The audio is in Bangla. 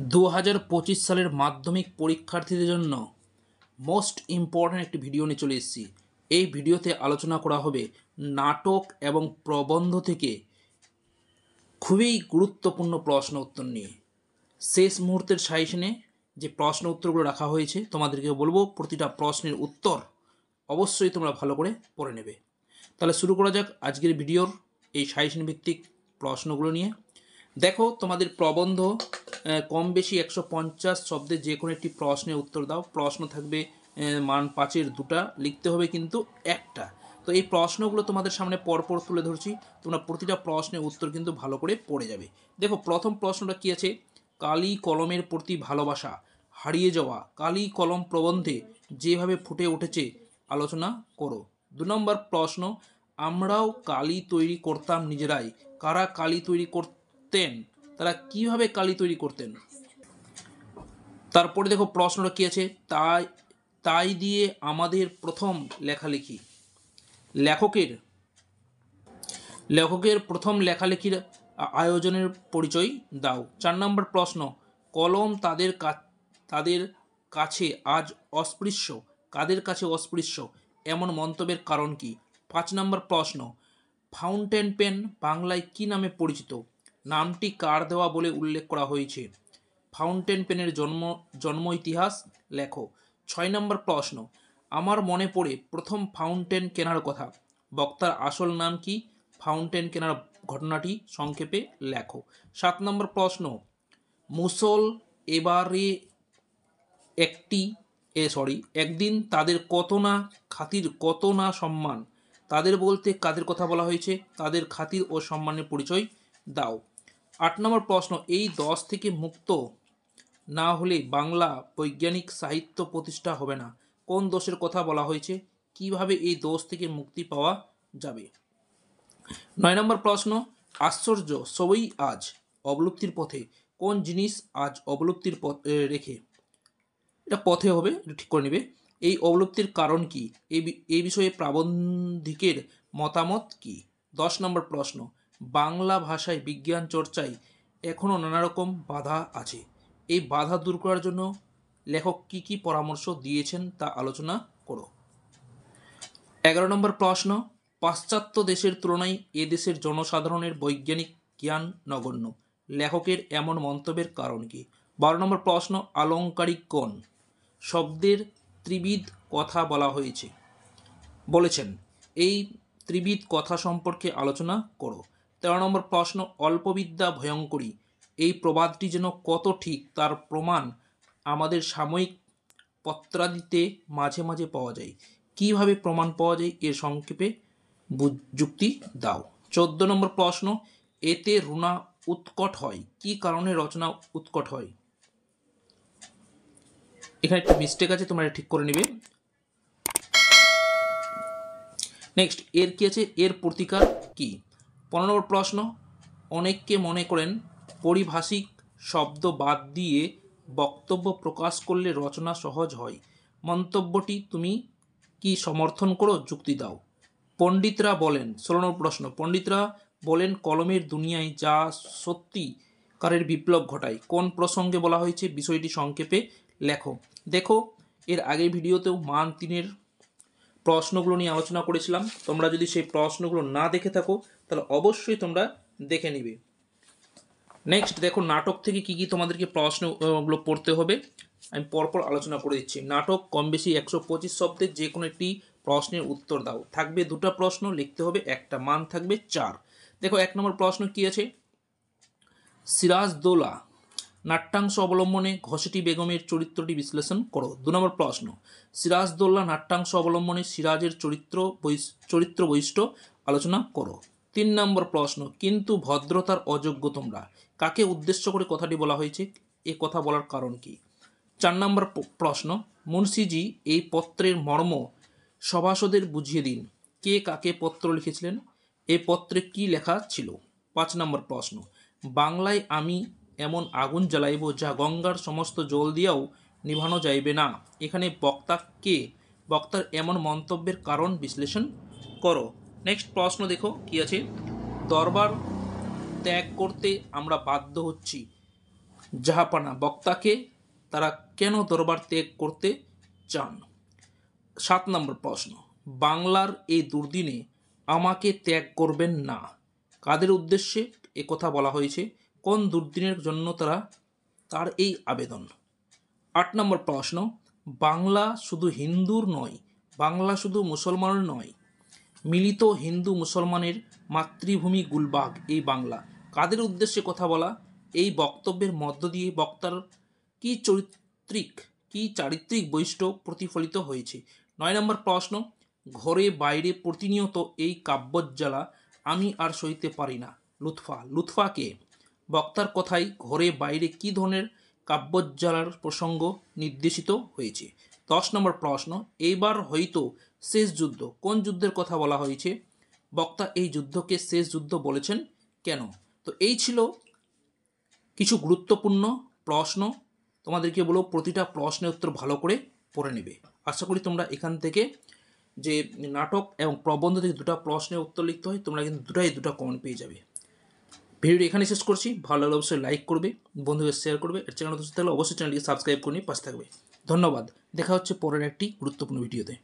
2025 সালের মাধ্যমিক পরীক্ষার্থীদের জন্য মোস্ট ইম্পর্ট্যান্ট একটি ভিডিও নিয়ে চলে এসেছি। এই ভিডিওতে আলোচনা করা হবে নাটক এবং প্রবন্ধ থেকে খুবই গুরুত্বপূর্ণ প্রশ্ন উত্তর নিয়ে। শেষ মুহূর্তের সাজেশনে যে প্রশ্ন উত্তরগুলো রাখা হয়েছে তোমাদেরকে বলবো প্রতিটা প্রশ্নের উত্তর অবশ্যই তোমরা ভালো করে পড়ে নেবে। তাহলে শুরু করা যাক আজকের ভিডিওর এই সাজেশন ভিত্তিক প্রশ্নগুলো নিয়ে। দেখো, তোমাদের প্রবন্ধ কম বেশি 150 শব্দে যে কোনো একটি প্রশ্নের উত্তর দাও। প্রশ্ন থাকবে মান 5-এর 2টা, লিখতে হবে কিন্তু একটা। তো এই প্রশ্নগুলো তোমাদের সামনে পরপর তুলে ধরছি, তোমরা প্রতিটা প্রশ্নের উত্তর কিন্তু ভালো করে পড়ে যাবে। দেখো, প্রথম প্রশ্নটা কী আছে, কালি কলমের প্রতি ভালোবাসা হারিয়ে যাওয়া কালি কলম প্রবন্ধে যেভাবে ফুটে উঠেছে আলোচনা করো। 2 নম্বর প্রশ্ন, আমরাও কালি তৈরি করতাম নিজেরাই। কারা কালি তৈরি করতেন, তারা কিভাবে কালি তৈরি করতেন? তারপরে দেখো প্রশ্নটা কী আছে, তাই দিয়ে আমাদের প্রথম লেখালেখি। লেখকের প্রথম লেখালেখির আয়োজনের পরিচয় দাও। 4 নম্বর প্রশ্ন, কলম তাদের কাছে আজ অস্পৃশ্য। কাদের কাছে অস্পৃশ্য, এমন মন্তব্যের কারণ কি? 5 নম্বর প্রশ্ন, ফাউন্টেন পেন বাংলায় কি নামে পরিচিত? নামটি কার দেওয়া বলে উল্লেখ করা হয়েছে? ফাউন্টেন পেনের জন্ম ইতিহাস লেখো। 6 নম্বর প্রশ্ন, আমার মনে পড়ে প্রথম ফাউন্টেন কেনার কথা। বক্তার আসল নাম কি? ফাউন্টেন কেনার ঘটনাটি সংক্ষেপে লেখো। 7 নম্বর প্রশ্ন, মুসল এবারে একদিন তাদের কত না খাতির কত না সম্মান। তাদের বলতে কাদের কথা বলা হয়েছে? তাদের খাতির ও সম্মানের পরিচয় দাও। 8 নম্বর প্রশ্ন, এই 10 থেকে মুক্ত না হলে বাংলা বৈজ্ঞানিক সাহিত্য প্রতিষ্ঠা হবে না। কোন দোষের কথা বলা হয়েছে? কিভাবে এই দোষ থেকে মুক্তি পাওয়া যাবে? 9 নম্বর প্রশ্ন, আশ্চর্য সবই আজ অবলুপ্তির পথে। কোন জিনিস আজ অবলুপ্তির রেখে? এটা পথে হবে, এটা ঠিক করে নেবে। এই অবলুপ্তির কারণ কি? এই বিষয়ে প্রাবন্ধিকের মতামত কি? 10 নম্বর প্রশ্ন, বাংলা ভাষায় বিজ্ঞান চর্চায় এখনও নানা রকম বাধা আছে। এই বাধা দূর করার জন্য লেখক কি কি পরামর্শ দিয়েছেন তা আলোচনা করো। 11 নম্বর প্রশ্ন, পাশ্চাত্য দেশের তুলনায় এ দেশের জনসাধারণের বৈজ্ঞানিক জ্ঞান নগণ্য। লেখকের এমন মন্তব্যের কারণ কি? 12 নম্বর প্রশ্ন, আলংকারিকগণ শব্দের ত্রিবিধ কথা বলেছেন। এই ত্রিবিধ কথা সম্পর্কে আলোচনা করো। 13 নম্বর প্রশ্ন, অল্পবিদ্যা ভয়ঙ্করী এই প্রবাদটি যেন কত ঠিক তার প্রমাণ আমাদের সাময়িক পত্রাদিতে মাঝে মাঝে পাওয়া যায়। কিভাবে প্রমাণ পাওয়া যায় এর সংক্ষেপে যুক্তি দাও। 14 নম্বর প্রশ্ন, এতে রুনা উৎকট হয়, কি কারণে রচনা উৎকট হয়? এখানে একটু মিস্টেক আছে, তোমরা ঠিক করে নেবে। নেক্সট, এর কি আছে, এর প্রতিকার কি? 15 নম্বর প্রশ্ন, অনেককে মনে করেন পারিভাষিক শব্দ বাদ দিয়ে বক্তব্য প্রকাশ করলে রচনা সহজ হয়। মন্তব্যটি তুমি কি সমর্থন করো? যুক্তি দাও। পণ্ডিতরা বলেন, 16 নম্বর প্রশ্ন, পণ্ডিতরা বলেন কলমের দুনিয়ায় যা সত্যিকারের বিপ্লব ঘটায়। কোন প্রসঙ্গে বলা হয়েছে? বিষয়টি সংক্ষেপে লেখো। দেখো, এর আগের ভিডিওতেও মান 3-এর প্রশ্নগুলো নিয়ে আলোচনা করেছিলাম। তোমরা যদি সেই প্রশ্নগুলো না দেখে থাকো তাহলে অবশ্যই তোমরা দেখে নিবে। নেক্সট দেখো, নাটক থেকে কি কি তোমাদেরকে প্রশ্নগুলো পড়তে হবে আমি পরপর আলোচনা করে দিচ্ছি। নাটক কম বেশি 125 শব্দের যে কোনো একটি প্রশ্নের উত্তর দাও। থাকবে 2টা প্রশ্ন, লিখতে হবে একটা, মান থাকবে 4। দেখো, 1 নম্বর প্রশ্ন কি আছে, সিরাজদৌলা নাট্যাংশ অবলম্বনে ঘসেটি বেগমের চরিত্রটি বিশ্লেষণ করো। 2 নম্বর প্রশ্ন, সিরাজদৌল্লা নাট্যাংশ অবলম্বনে সিরাজের চরিত্র বৈশিষ্ট্য আলোচনা করো। 3 নম্বর প্রশ্ন, কিন্তু ভদ্রতার অযোগ্য তোমরা, কাকে উদ্দেশ্য করে কথাটি বলা হয়েছে? এ কথা বলার কারণ কি? 4 নম্বর প্রশ্ন, মুন্সিজি এই পত্রের মর্ম সভাসদের বুঝিয়ে দিন। কে কাকে পত্র লিখেছিলেন? এই পত্রে কি লেখা ছিল? 5 নম্বর প্রশ্ন, বাংলায় আমি এমন আগুন জ্বালাইব যা গঙ্গার সমস্ত জল দিয়াও নিভানো যাইবে না। এখানে বক্তা কে? বক্তার এমন মন্তব্যের কারণ বিশ্লেষণ করো। নেক্সট প্রশ্ন দেখো কি আছে, দরবার ত্যাগ করতে আমরা বাধ্য হচ্ছি। জাহাপানা বক্তাকে তারা কেন দরবার ত্যাগ করতে চান? 7 নম্বর প্রশ্ন, বাংলার এই দুর্দিনে আমাকে ত্যাগ করবেন না, কাদের উদ্দেশ্যে কথা বলা হয়েছে? কোন দুর্দিনের জন্য তার এই আবেদন? 8 নম্বর প্রশ্ন, বাংলা শুধু হিন্দুর নয়, বাংলা শুধু মুসলমানের নয়, মিলিত হিন্দু মুসলমানের মাতৃভূমি গুলবাগ এই বাংলা, কাদের উদ্দেশ্যে কথা বলা? এই বক্তব্যের মধ্য দিয়ে বক্তার কি চারিত্রিক বৈশিষ্ট্য প্রতিফলিত হয়েছে? 9 নম্বর প্রশ্ন, ঘরে বাইরে প্রতিনিয়ত এই কাব্যজ্বালা আমি আর সইতে পারি না, লুৎফা কে? বক্তার কথায় ঘরে বাইরে কি ধরনের কাব্যজ্বালার প্রসঙ্গ নির্দেশিত হয়েছে? 10 নম্বর প্রশ্ন, এইবার হয়তো শেষ যুদ্ধ, কোন যুদ্ধের কথা বলা হয়েছে? বক্তা এই যুদ্ধকে শেষ যুদ্ধ বলেছেন কেন? তো এই ছিল কিছু গুরুত্বপূর্ণ প্রশ্ন। তোমাদেরকে বলবো প্রতিটা প্রশ্নের উত্তর ভালো করে পড়ে নেবে। আশা করি তোমরা এখান থেকে যে নাটক এবং প্রবন্ধ থেকে দুটো প্রশ্নের উত্তর লিখতে হয়, তোমরা কিন্তু দুটো কমেন্ট পেয়ে যাবে। ভিডিওটি এখানে শেষ করছি। ভালো লাগলে অবশ্যই লাইক করবে, বন্ধুদের শেয়ার করবে, আর চ্যানেল থাকলে অবশ্যই চ্যানেলটিকে সাবস্ক্রাইব করে নিয়ে পাশে থাকবে। ধন্যবাদ। দেখা হচ্ছে পরের একটি গুরুত্বপূর্ণ ভিডিওতে।